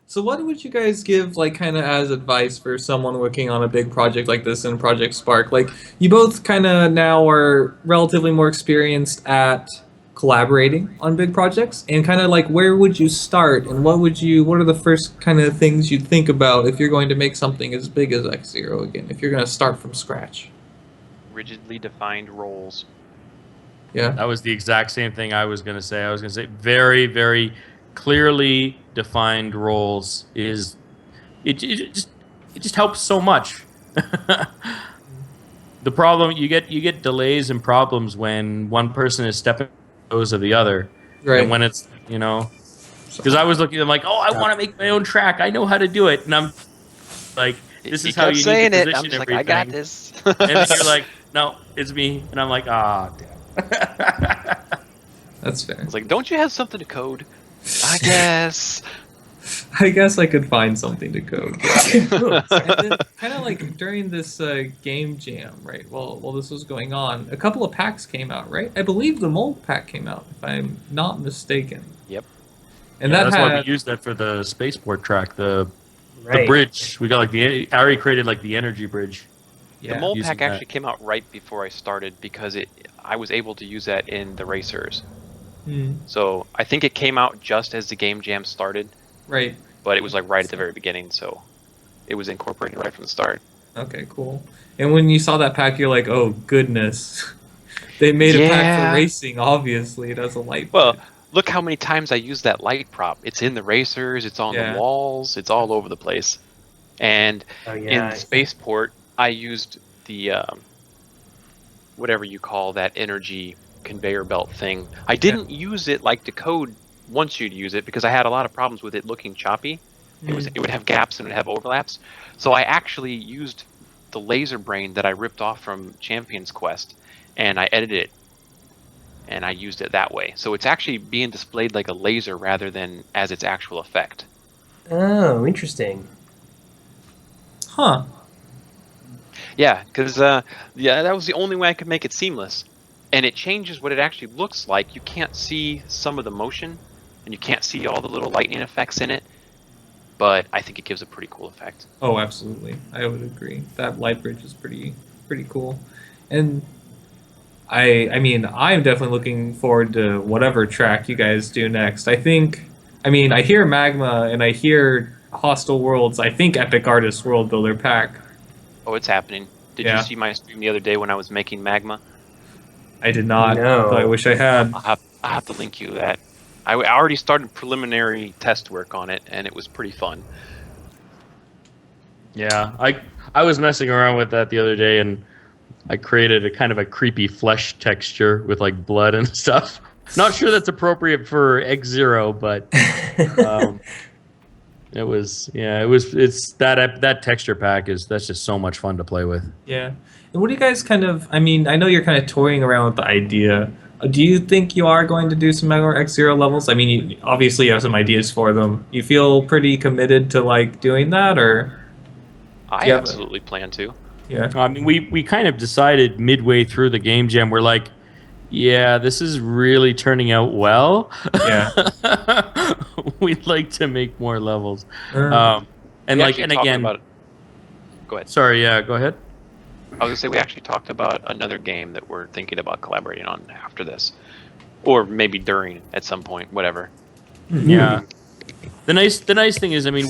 So what would you guys give, like, kind of as advice for someone working on a big project like this in Project Spark? Like, you both kind of now are relatively more experienced at collaborating on big projects, and kind of like, where would you start, and what are the first kind of things you'd think about if you're going to make something as big as X-Zero again, if you're going to start from scratch? Rigidly defined roles. Yeah. That was the exact same thing I was going to say. I was going to say very, very clearly defined roles is it just helps so much. The problem you get delays and problems when one person is stepping on the toes of the other, Right. and when it's because I was looking, I'm like, oh, I want to make my own track. I know how to do it, and I'm like, this is how you need to saying it. position I'm just like, everything. I got this. And then you're like, no, it's me, and I'm like, ah, damn. That's fair. It's like, don't you have something to code? I guess. I guess I could find something to code. Kind of like during this game jam, right? While this was going on, a couple of packs came out, right? I believe the mold pack came out, if I'm not mistaken. Yep. And Yeah, that that's had why we used that for the spaceport track. The Right. bridge. We got like Ari created like the energy bridge. yeah. The mold using pack that. actually came out right before I started because I was able to use that in the racers. Hmm, So I think it came out just as the game jam started, right. but it was like right at the very beginning, so it was incorporated right from the start. Okay, cool. And when you saw that pack, you're like, oh goodness, they made a pack Yeah. for racing. Obviously, it has a light. Well, bridge. look how many times I used that light prop. It's in the racers, it's on Yeah. the walls, it's all over the place. And Oh yeah. in Spaceport, I used the whatever you call that energy conveyor belt thing. I didn't use it like Decode wants you to use it because I had a lot of problems with it looking choppy. It would have gaps and it would have overlaps. So I actually used the laser brain that I ripped off from Champion's Quest, and I edited it, and I used it that way. So it's actually being displayed like a laser rather than as its actual effect. Oh, interesting. Huh. Yeah, because that was the only way I could make it seamless. And it changes what it actually looks like. You can't see some of the motion, and you can't see all the little lightning effects in it. But I think it gives a pretty cool effect. Oh, absolutely. I would agree. That light bridge is pretty cool. And I mean, I'm definitely looking forward to whatever track you guys do next. I hear Magma and I hear Hostile Worlds. I think Epic Artists World Builder pack. Oh, it's happening. Did Yeah. you see my stream the other day when I was making Magma? I did not, No. but I wish I had. I'll have to link you that. I already started preliminary test work on it, and it was pretty fun. Yeah, I was messing around with that the other day, and I created a kind of a creepy flesh texture with like blood and stuff. Not sure that's appropriate for X-Zero, but it's that texture pack that's just so much fun to play with. Yeah. And what do you guys I know you're kind of toying around with the idea. Do you think you are going to do some Magma X-Zero levels? I mean, obviously you have some ideas for them. You feel pretty committed to like doing that, or? I Yeah. absolutely plan to. Yeah. I mean, we kind of decided midway through the game jam, we're like, yeah, this is really turning out well. Yeah. We'd like to make more levels. Uh, And We like, actually and talked again, about it. Go ahead. sorry, yeah, go ahead. I was gonna say we actually talked about another game that we're thinking about collaborating on after this, or maybe during at some point, whatever. Yeah. The nice thing is, I mean,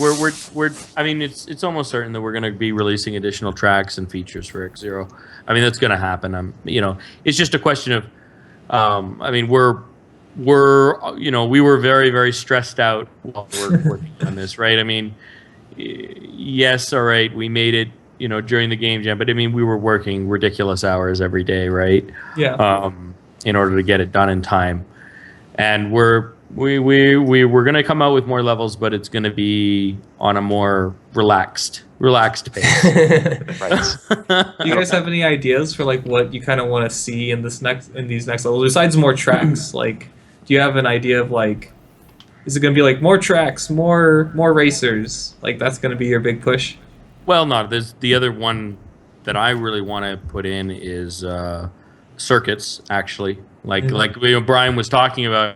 I mean, it's almost certain that we're going to be releasing additional tracks and features for X-Zero. I mean, that's going to happen. It's just a question of, I mean, we were very, very stressed out while we're working on this, right? I mean, yes, all right, we made it, during the game jam, but I mean, we were working ridiculous hours every day, right? yeah. In order to get it done in time, and we're going to come out with more levels, but it's going to be on a more relaxed pace. Right. Do you guys have any ideas for like what you kind of want to see in these next levels besides more tracks? Like, do you have an idea of like, is it going to be like more tracks, more racers? Like that's going to be your big push? Well, no. There's the other one that I really want to put in is circuits. Actually, like Brian was talking about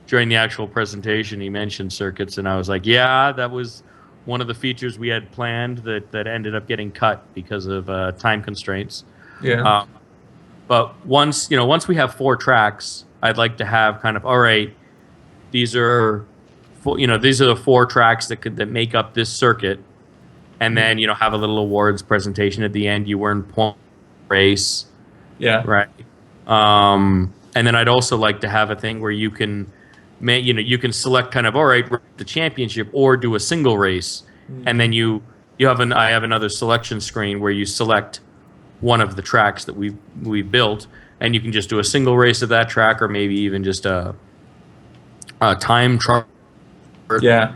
during the actual presentation, he mentioned circuits, and I was like, yeah, that was one of the features we had planned that ended up getting cut because of time constraints. Yeah. But once we have 4 tracks, I'd like to have kind of, all right, these are these are the 4 tracks that make up this circuit, and then have a little awards presentation at the end. You earn point race, Yeah. right? And then I'd also like to have a thing where you can you can select kind of, all right, the championship or do a single race, and then I have another selection screen where you select one of the tracks that we built, and you can just do a single race of that track, or maybe even just a time trial. Yeah.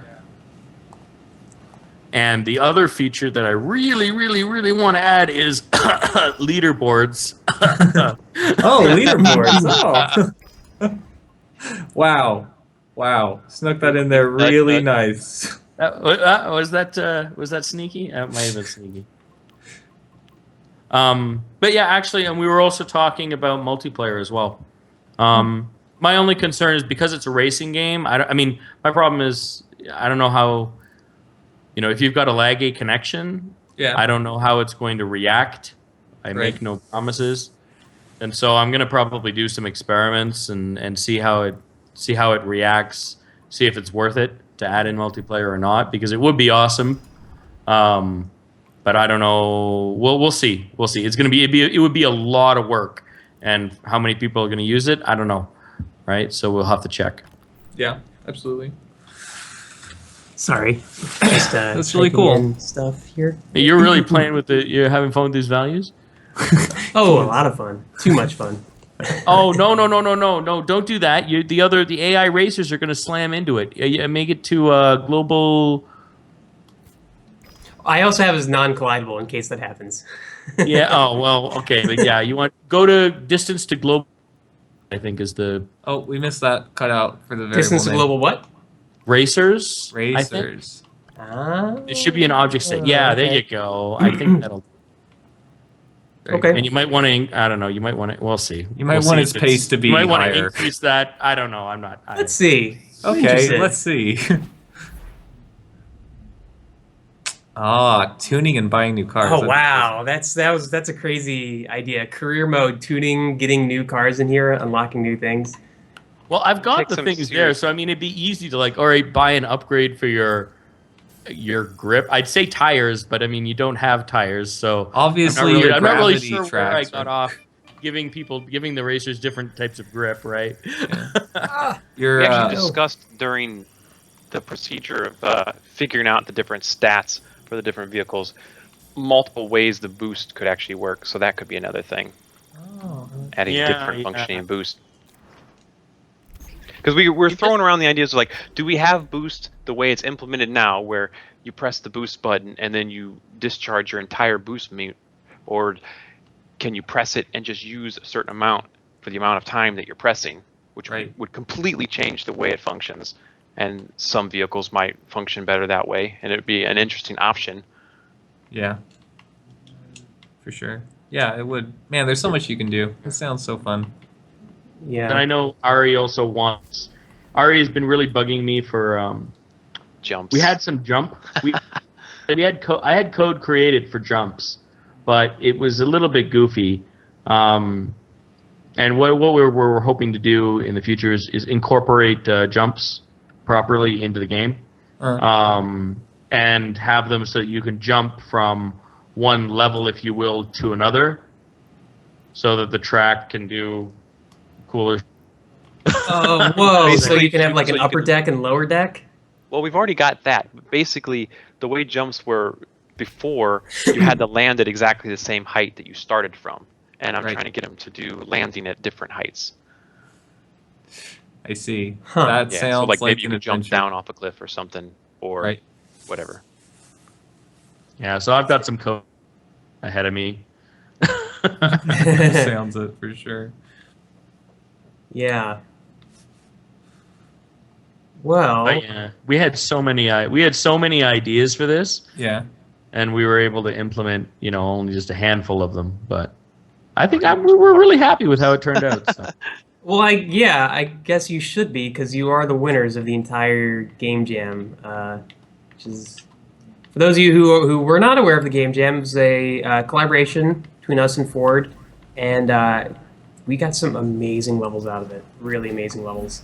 And the other feature that I really, really, really want to add is leaderboards. Oh, leaderboards. Oh. Wow. Snuck that in there really nice. Was that sneaky? That might have been sneaky. But yeah, actually, and we were also talking about multiplayer as well. My only concern is because it's a racing game. I mean, my problem is I don't know how. If you've got a laggy connection, Yeah. I don't know how it's going to react. I make no promises, and so I'm going to probably do some experiments and see how it reacts. See if it's worth it to add in multiplayer or not, because it would be awesome. But I don't know. We'll see. We'll see. It's going to it would be a lot of work, and how many people are going to use it, I don't know. Right? So we'll have to check. Yeah, absolutely. Sorry, just That's really typing cool. in stuff here. You're really playing with you're having fun with these values? Oh, a lot of fun. Too much fun. Oh, no! Don't do that. The AI racers are going to slam into it. Make it to global. I also have as non-collidable in case that happens. Yeah. Oh well. Okay. But yeah, you want go to distance to global. I think is the Oh, we missed that cutout for the variable Distance to name. global what? racers. I think. Racers. It should be an object set. Yeah. There you go. I think that'll. Okay. And you might want to. I don't know. You might want to. We'll see. You might We'll want see its if it's- pace to be You might want to higher. increase that. I don't know. I'm not. Let's see. I'm Okay, interested. let's see. Tuning and buying new cars. Oh wow, that's a crazy idea. Career mode, tuning, getting new cars in here, unlocking new things. Well, I've got Take the some things there, serious- so I mean, it'd be easy to all right, buy an upgrade for your grip. I'd say tires, but I mean, you don't have tires, so Obviously, I'm your not really gravity sure where I tracks got are- off giving the racers different types of grip, right? Your We actually discussed during the procedure of figuring out the different stats for the different vehicles, multiple ways the boost could actually work. So that could be another thing. Adding different functioning boost. Because we're throwing around the ideas of like, do we have boost the way it's implemented now, where you press the boost button and then you discharge your entire boost mute, or can you press it and just use a certain amount for the amount of time that you're pressing, which would completely change the way it functions. And some vehicles might function better that way, and it would be an interesting option. Yeah. For sure. Yeah, it would. Man, there's so much you can do. It sounds so fun. Yeah. And I know Ari also wants. Ari has been really bugging me for. Jumps. We had some jump. I had code created for jumps, but it was a little bit goofy. And what we're hoping to do in the future is incorporate jumps properly into the game, and have them so that you can jump from one level, if you will, to another, so that the track can do cooler. Oh, whoa! So Basically, you can have like so an you upper can- deck and lower deck. Well, we've already got that. Basically, the way jumps were before, you had to land at exactly the same height that you started from. And I'm Right. trying to get them to do landing at different heights. I see. Huh. That Yeah, sounds so like like maybe you an could jump adventure. down off a cliff or something, or Right. whatever. Yeah, so I've got some code ahead of me. Sounds it for sure. Yeah. Well, But yeah, we had so many ideas for this, Yeah. and we were able to implement, only just a handful of them. But I think we're really happy with how it turned out. So. well, I guess you should be because you are the winners of the entire game jam. Which is, for those of you who were not aware of the game jam, it was a collaboration between us and Ford, and we got some amazing levels out of it. Really amazing levels.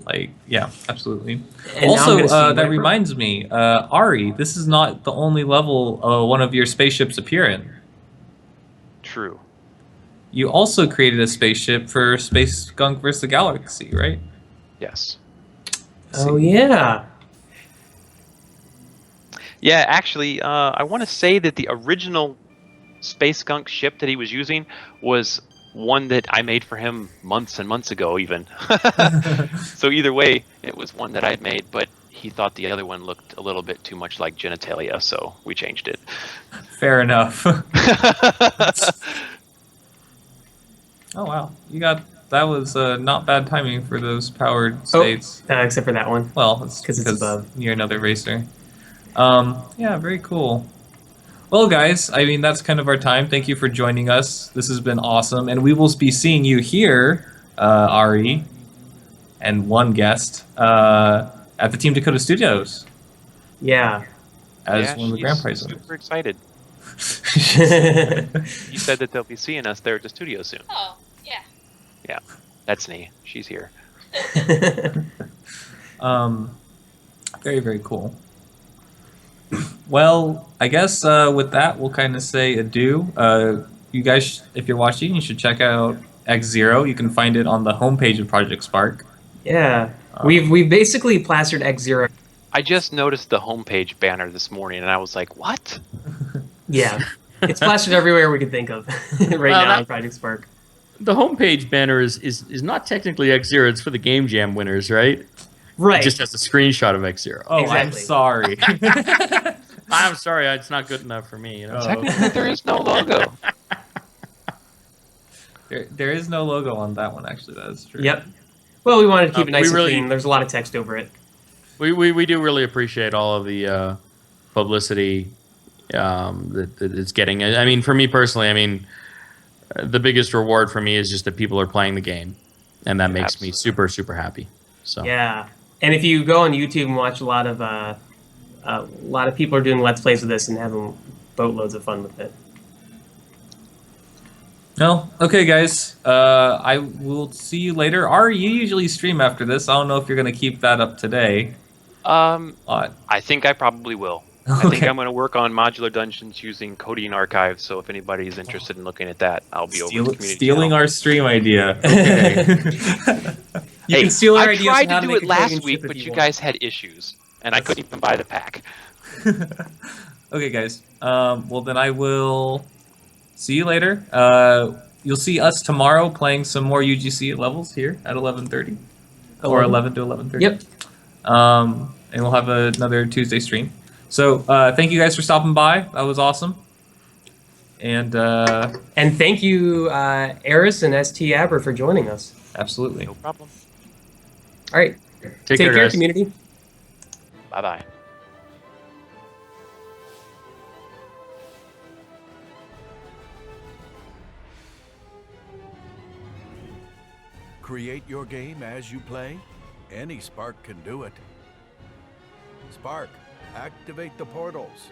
Like, yeah, absolutely. And now I'm Also, gonna see you that later. reminds me, Ari, this is not the only level one of your spaceships appear in. True. You also created a spaceship for Space Skunk vs. the Galaxy, right? Yes. Oh yeah. Yeah, actually, I want to say that the original Space Skunk ship that he was using was one that I made for him months and months ago, even. So either way, it was one that I'd made, but he thought the other one looked a little bit too much like genitalia, so we changed it. Fair enough. Oh wow, that was not bad timing for those powered states. Except for that one. Well, it's 'Cause it's above. you're another racer. Yeah, very cool. Well, guys, I mean that's kind of our time. Thank you for joining us. This has been awesome, and we will be seeing you here, Ari, and one guest at the Team Dakota Studios Yeah. as Yeah, one of the grand she's prize winners. super excited. He said that they'll be seeing us there at the studio soon. Oh, yeah. Yeah, that's Nee. She's here. Very, very cool. Well, I guess with that, we'll kind of say adieu. You guys, if you're watching, you should check out X0. You can find it on the homepage of Project Spark. Yeah. We've basically plastered X0. I just noticed the homepage banner this morning, and I was like, "What?" Yeah. It's plastered everywhere we could think of right now in Project Spark. The homepage banner is not technically X0. It's for the Game Jam winners, right? Right. It just has a screenshot of X0. Oh, I'm Exactly. sorry. I'm sorry, it's not good enough for me. Technically, there is no logo. There is no logo on that one, actually. That is true. Yep. Well, we wanted to keep it nice we and really- clean. There's a lot of text over it. We do really appreciate all of the publicity that it's getting. I mean, for me personally, I mean, the biggest reward for me is just that people are playing the game, and that makes me super, super happy. So Yeah. And if you go on YouTube and watch a lot of people are doing Let's Plays with this and having boatloads of fun with it. No? Okay, guys. I will see you later. Ari, you usually stream after this. I don't know if you're going to keep that up today. I think I probably will. I think Okay. I'm going to work on modular dungeons using Codeine Archive. So if anybody's interested in looking at that, I'll be over at the community Stealing channel. our stream idea. Okay. You Hey, can steal our I ideas tried on how to do make it a last Dragon week, ship if but you want. guys had issues, and I couldn't even buy the pack. Okay, guys. Well, then I will see you later. You'll see us tomorrow playing some more UGC levels here at 11:30 or 11 to 11:30. Yep. And we'll have another Tuesday stream. So thank you guys for stopping by. That was awesome. And And thank you, Eris and ST Aber, for joining us. absolutely. No problem. All right. Take care, guys. community. Bye-bye. Create your game as you play? Any Spark can do it. Spark, activate the portals.